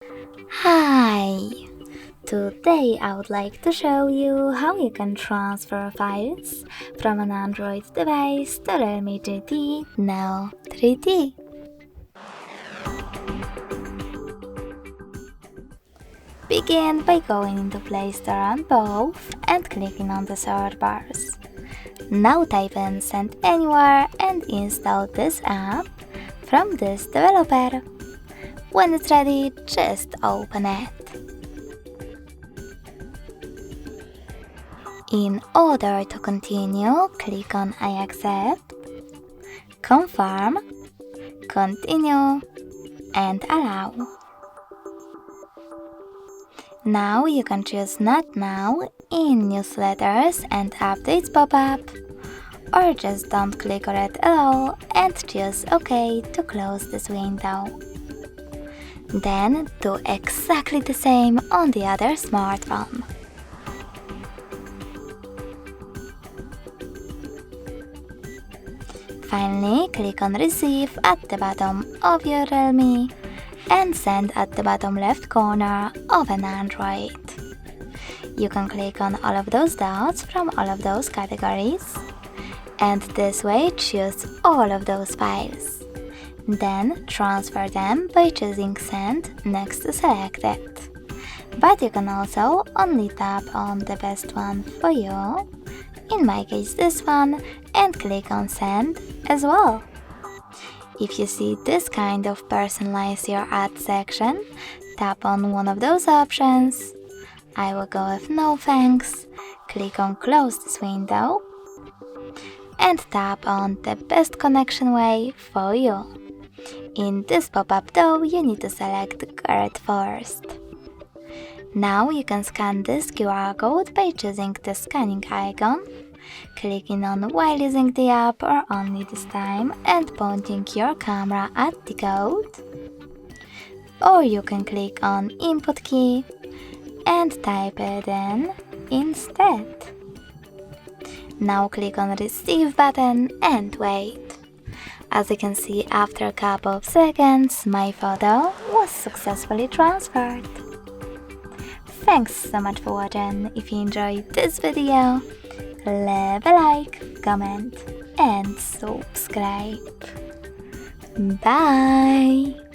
Hi! Today I would like to show you how you can transfer files from an Android device to REALME GT Neo 3D. Begin by going into Play Store on both and clicking on the search bars. Now type in Send Anywhere and install this app from this developer. When it's ready, just open it. In order to continue, click on I accept, confirm, continue, and allow. Now you can choose Not Now in Newsletters and Updates pop-up, or just don't click on it at all and choose OK to close this window. Then do exactly the same on the other smartphone. Finally, click on Receive at the bottom of your REALME and Send at the bottom left corner of an Android. You can click on all of those dots from all of those categories, and this way choose all of those files. Then transfer them by choosing Send next to Selected. But you can also only tap on the best one for you, in my case this one, and click on Send as well. If you see this kind of personalize your ad section, tap on one of those options. I will go with No Thanks, click on Close this window, and tap on the best connection way for you. In this pop-up though, you need to select Get first. Now you can scan this QR code by choosing the scanning icon, clicking on while using the app or only this time and pointing your camera at the code. Or you can click on Input key and type it in instead. Now click on Receive button and wait. As you can see, after a couple of seconds, my photo was successfully transferred. Thanks so much for watching. If you enjoyed this video, leave a like, comment and subscribe. Bye!